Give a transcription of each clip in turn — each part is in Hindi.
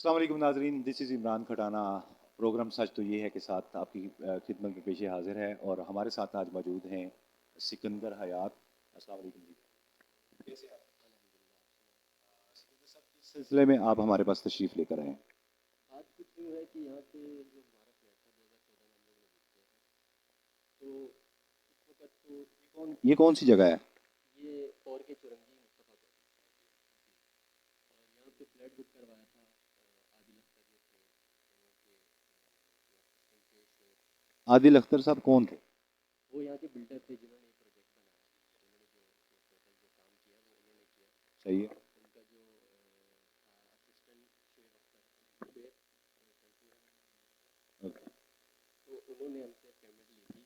अस्सलाम वालेकुम नाज़रीन, this is Imran Khatana. Program सच तो ये है के साथ आपकी खिदमत में पेश हाज़िर है और हमारे साथ आज मौजूद हैं सिकंदर हयात। अस्सलाम वालेकुम जी। कैसे हैं आप? सिकंदर साहब, किस सिलसिले में आप हमारे पास तशरीफ़ लेकर आए हैं? आज कुछ यूँ है कि यहाँ पे जो हमारा फ्लैट था 2014 में हम लोगों ने बुक किया था। तो उस वक़्त तो ये कौन सी जगह है? ये और के चुरंगी मुस्तफ़ा कॉलोनी साइड है जी। और यहाँ पे फ्लैट बुक करवाया था आदिल अख्तर जो थे दोनों के जो असिस्टेंट थे शोएब। आदिल अख्तर साहब कौन थे? वो यहाँ के बिल्डर थे जिन्होंने ये प्रोजेक्ट बनाया। उन्होंने जो टोटल जो काम किया वो उन्होंने किया। सही है। उनका जो था असिस्टेंट शोएब अख्तर जुबैर कंट्री है। ओके। तो उन्होंने हमसे पेमेंट ली थी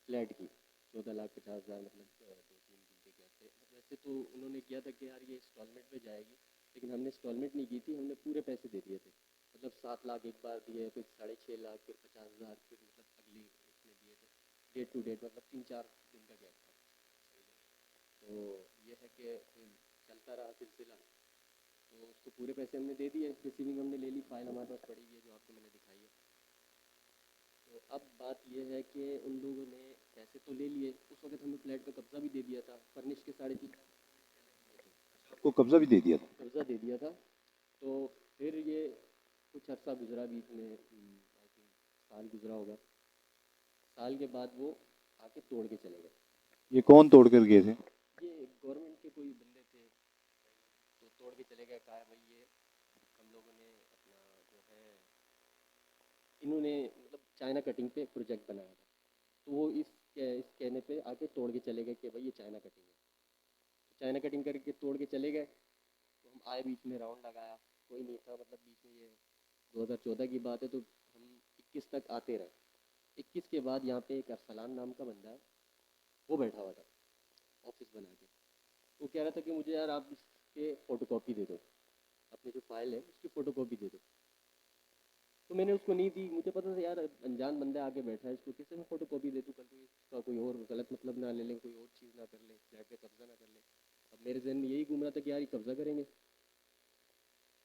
फ्लैट की 14,50,000 मतलब 2-3 दिन के गैप पे। वैसे तो उन्होंने किया था कि यार ये इंस्टॉलमेंट में जाएगी, लेकिन हमने इंस्टॉलमेंट नहीं की थी, हमने पूरे पैसे दे दिए थे। मतलब 7 लाख एक बार दिए, फिर 6.5 लाख, फिर 50,000, फिर मतलब अगली उसमें दिए थे डेट टू डेट, मतलब 3-4 दिन का गैप था। तो ये है कि फिर चलता रहा सिलसिला। तो उसको पूरे पैसे हमने दे दिए, रिसीविंग हमने ले ली, फाइल हमारे पास पड़ी हुई है जो आपको मैंने दिखाई है। तो अब बात यह है कि उन लोगों ने पैसे तो ले लिए, उस वक्त हमें फ्लैट का कब्जा भी दे दिया था, फर्निश के 3.5 आपको कब्जा भी दे दिया था? कब्जा दे दिया था। तो फिर ये कुछ अर्सा गुजरा बीच में, आई थिंक साल गुजरा होगा। साल के बाद वो आके तोड़ के चले गए। ये कौन तोड़ कर गए थे? ये गवर्नमेंट के कोई बंदे थे, तो तोड़ के चले गए। कहा भाई ये हम लोगों ने अपना जो है, इन्होंने मतलब चाइना कटिंग पे प्रोजेक्ट बनाया था। तो वो इस कहने पे आके तोड़ के चले गए कि भाई ये चाइना कटिंग है। तो चाइना कटिंग करके तोड़ के चले गए। तो हम आए, बीच में राउंड लगाया, कोई नहीं था। मतलब बीच में ये 2014 की बात है, तो हम 21 तक आते रहे। 21 के बाद यहाँ पे एक अरसलान नाम का बंदा है, वो बैठा हुआ था ऑफिस बना के। वो कह रहा था कि मुझे यार आप इसके फ़ोटोकॉपी दे दो, अपनी जो फाइल है उसकी फ़ोटोकॉपी दे दो। तो मैंने उसको नहीं दी, मुझे पता था यार अनजान बंदा आके बैठा है, इसको कैसे मैं फ़ोटो कॉपी दे दूँ, कल को इसका कोई और गलत मतलब ना ले लें, कोई और चीज़ ना कर ले, फ्लैट पे कब्जा ना कर ले। अब मेरे जहन में यही घूम रहा था कि यार ये कब्जा करेंगे।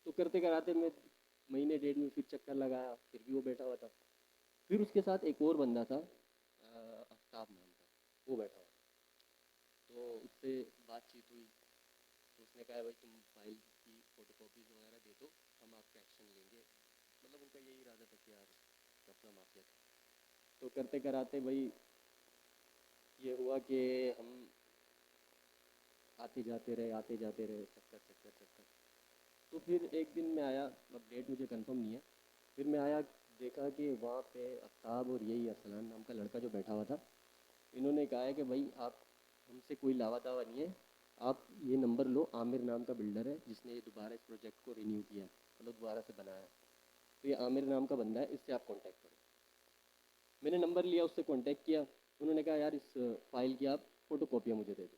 तो करते कराते मैं महीने डेढ़ में फिर चक्कर लगाया, फिर भी वो बैठा हुआ था। फिर उसके साथ एक और बंदा था, आफ्ताब नाम का, वो बैठा हुआ था। तो उससे बातचीत हुई, तो उसने कहा भाई तुम फाइल की फ़ोटोकॉपीज़ वगैरह दे दो, हम आपका एक्शन लेंगे। मतलब उनका यही इरादा था कि यार कब्जा माफिया था। तो करते कराते भाई ये हुआ कि हम आते जाते रहे, चक्कर चक्कर चक्कर। तो फिर एक दिन मैं आया, अब डेट मुझे कंफर्म नहीं है। फिर मैं आया, देखा कि वहाँ पे आफ्ताब और यही अरसलान नाम का लड़का जो बैठा हुआ था, इन्होंने कहा है कि भाई आप हमसे कोई लावा दावा नहीं है, आप ये नंबर लो, आमिर नाम का बिल्डर है जिसने ये दोबारा इस प्रोजेक्ट को रिन्यू किया है, मतलब दोबारा से बनाया है। तो ये आमिर नाम का बंदा है, इससे आप कांटेक्ट करो। मैंने नंबर लिया, उससे कांटेक्ट किया। उन्होंने कहा यार इस फाइल की आप फ़ोटो कॉपियाँ मुझे दे दो।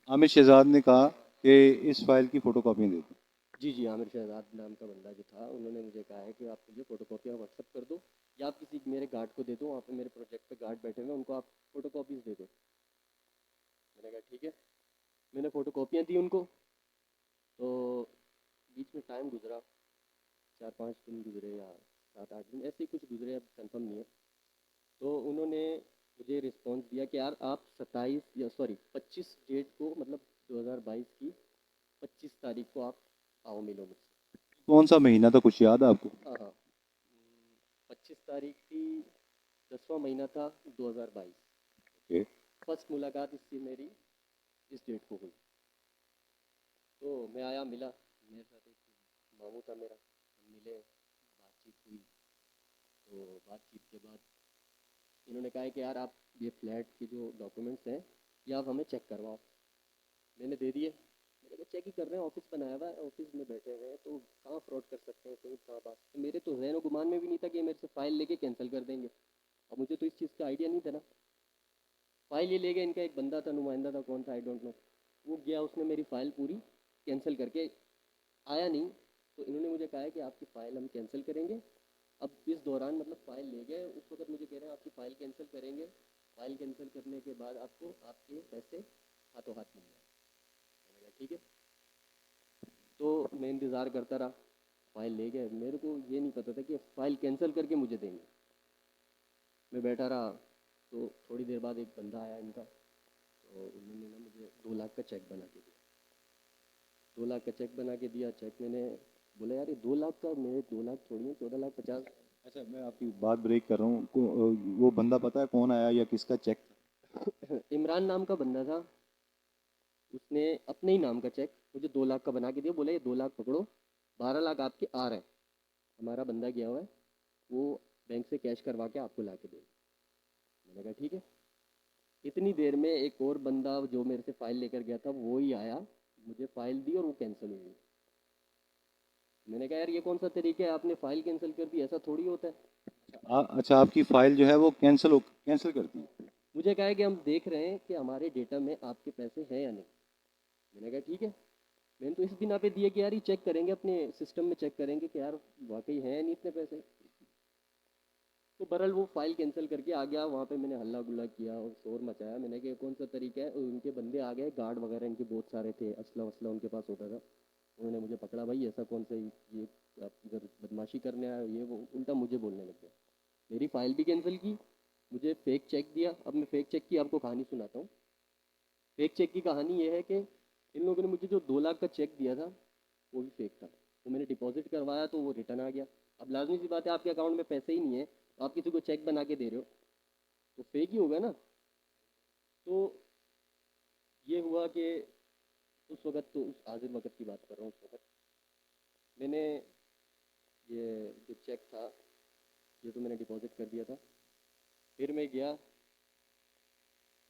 आमिर शहजाद ने कहा कि इस फाइल की फ़ोटोकॉपी दे दो। जी जी, आमिर शहजाद नाम का बंदा जो था, उन्होंने मुझे कहा है कि आप मुझे फ़ोटो कॉपियाँ व्हाट्सअप कर दो, या आप किसी मेरे गार्ड को दे दो, वहाँ पे मेरे प्रोजेक्ट पे गार्ड बैठे हुए हैं, उनको आप फ़ोटो कॉपीज़ दे दो। मैंने कहा ठीक है। मैंने फ़ोटो कॉपियाँ दी उनको। तो बीच में टाइम गुजरा, 4-5 दिन गुजरे या 7-8 दिन, ऐसे ही कुछ गुजरे, अब कंफर्म नहीं है। तो उन्होंने मुझे रिस्पॉन्स दिया कि यार आप 27 या सॉरी 25 डेट को, मतलब 2022 की 25 तारीख को आप आओ मिलो मुझसे। कौन सा महीना था, कुछ याद है आपको? हाँ हाँ, 25 तारीख थी, 10वां महीना था 2022। ओके। फर्स्ट मुलाकात इससे मेरी इस डेट को हुई। तो मैं आया, मिला, मेरे साथ एक मामू था मेरा, हम मिले, बातचीत हुई। तो बातचीत के बाद इन्होंने कहा है कि यार आप ये फ्लैट के जो डॉक्यूमेंट्स हैं ये आप हमें चेक करवाओ। मैंने दे दिए। मैंने कहा चेक ही कर रहे हैं, ऑफिस बनाया हुआ है, ऑफिस में बैठे हुए हैं, तो कहाँ फ्रॉड कर सकते हैं, कहीं कहाँ बात। तो मेरे तो जहन गुमान में भी नहीं था कि ये मेरे से फाइल लेके कैंसिल कर देंगे। अब मुझे तो इस चीज़ का आइडिया नहीं था ना। फाइल ये ले गया, इनका एक बंदा था, नुमाइंदा था, कौन था आई डोंट नो। वो गया, उसने मेरी फ़ाइल पूरी कैंसिल करके आया नहीं। तो इन्होंने मुझे कहा है कि आपकी फ़ाइल हम कैंसिल करेंगे। अब इस दौरान मतलब फ़ाइल ले गए, उस वक्त मुझे कह रहे हैं आपकी फ़ाइल कैंसिल करेंगे, फ़ाइल कैंसिल करने के बाद आपको आपके पैसे हाथों हाथ मिल जाए। मैंने कहा ठीक है। तो मैं इंतज़ार करता रहा। फ़ाइल ले गए। मेरे को ये नहीं पता था कि फ़ाइल कैंसिल करके मुझे देंगे। मैं बैठा रहा, तो थोड़ी देर बाद एक बंदा आया इनका, तो उन्होंने ना मुझे 2 लाख का चेक बना के दिया। 2 लाख का चेक बना के दिया। चेक मैंने बोला यार ये 2 लाख का, मेरे 2 लाख थोड़ी है, 14 लाख 50। अच्छा, मैं आपकी बात ब्रेक कर रहा हूँ। वो बंदा पता है कौन आया या किसका चेक था? इमरान नाम का बंदा था। उसने अपने ही नाम का चेक मुझे 2 लाख का बना के दिया। बोला ये 2 लाख पकड़ो, 12 लाख आपके आ रहे हैं, हमारा बंदा गया हुआ है, वो बैंक से कैश करवा के आपको ला के देगा। मैंने कहा ठीक है। इतनी देर में एक और बंदा जो मेरे से फ़ाइल लेकर गया था वो ही आया, मुझे फ़ाइल दी और वो कैंसिल हो गई। मैंने कहा यार ये कौन सा तरीका है, आपने फ़ाइल कैंसिल कर दी, ऐसा थोड़ी होता है। अच्छा, आपकी फाइल जो है वो कैंसिल कर दी? मुझे कहा है कि हम देख रहे हैं कि हमारे डेटा में आपके पैसे हैं या नहीं। मैंने कहा ठीक है। मैंने तो इस बिना पे दिए कि यार ये चेक करेंगे, अपने सिस्टम में चेक करेंगे कि यार वाकई हैं नहीं इतने पैसे। तो बहरहाल वो फ़ाइल कैंसिल करके आ गया। वहाँ पे मैंने हल्ला गुल्ला किया और शोर मचाया। मैंने कहा ये कौन सा तरीका है। और उनके बंदे आ गए, गार्ड वगैरह इनके बहुत सारे थे, असला वसला उनके पास होता था। उन्होंने मुझे पकड़ा, भाई ऐसा कौन सा ये आप इधर बदमाशी करने आए हो, ये वो उल्टा मुझे बोलने लग गया। मेरी फ़ाइल भी कैंसिल की, मुझे फेक चेक दिया। अब मैं फेक चेक की आपको कहानी सुनाता हूँ। फेक चेक की कहानी ये है कि इन लोगों ने मुझे जो 2 लाख का चेक दिया था वो भी फेक था। वो मैंने डिपॉजिट करवाया तो वो रिटर्न आ गया। अब लाजमी सी बात है, आपके अकाउंट में पैसे ही नहीं है तो आप किसी को चेक बना के दे रहे हो, तो फेक ही होगा ना। तो ये हुआ कि उस वक़्त, तो उस हाज़िर वक़्त की बात कर रहा हूँ, उस वक़्त मैंने ये जो चेक था ये तो मैंने डिपॉजिट कर दिया था। फिर मैं गया,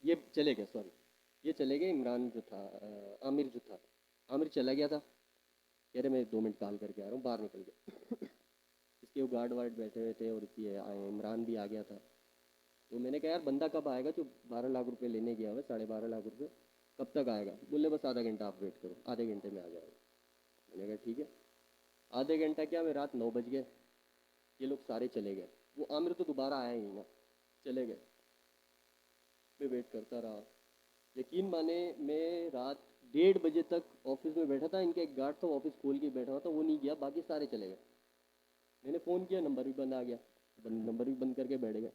ये चले गए, सॉरी, ये चले गए। इमरान जो था, आमिर जो था, आमिर चला गया था। कह रहे मैं 2 मिनट कॉल करके आ रहा हूँ, बाहर निकल गया। इसके वो गार्ड वार्ड बैठे हुए थे और ये आए, इमरान भी आ गया था। तो मैंने कहा यार बंदा कब आएगा जो 12 लाख रुपए लेने गया हुआ है, 12.5 लाख रुपए, कब तक आएगा। बोले बस आधा घंटा आप वेट करो, आधे घंटे में आ जाएगा। मैंने कहा ठीक है। आधे घंटा क्या, मैं रात 9 बज गए, ये लोग सारे चले गए। वो आमिर तो दोबारा आया ही ना, चले गए। मैं वेट करता रहा। यकीन माने, मैं रात 1:30 बजे तक ऑफिस में बैठा था। इनका एक गार्ड था, ऑफिस खोल के बैठा हुआ था, वो नहीं गया, बाकी सारे चले गए। मैंने फ़ोन किया, नंबर भी बंद आ गया, नंबर भी बंद करके बैठ गए।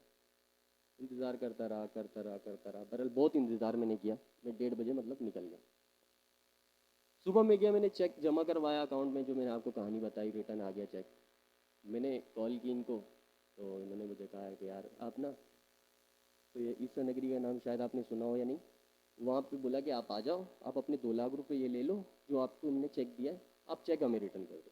इंतज़ार करता रहा करता रहा करता रहा, बहरहाल बहुत इंतज़ार मैंने किया। मैं 1:30 बजे मतलब निकल गया। सुबह में गया, मैंने चेक जमा करवाया अकाउंट में, जो मैंने आपको कहानी बताई, रिटर्न आ गया चेक। मैंने कॉल की इनको, तो इन्होंने मुझे कहा है कि यार आप ना, तो ये ईसा नगरी का नाम शायद आपने सुना हो या नहीं, वहाँ पे बोला कि आप आ जाओ, आप अपने 2 लाख रुपए ये ले लो जो आपको हमने चेक दिया है, आप चेक हमें रिटर्न कर दो।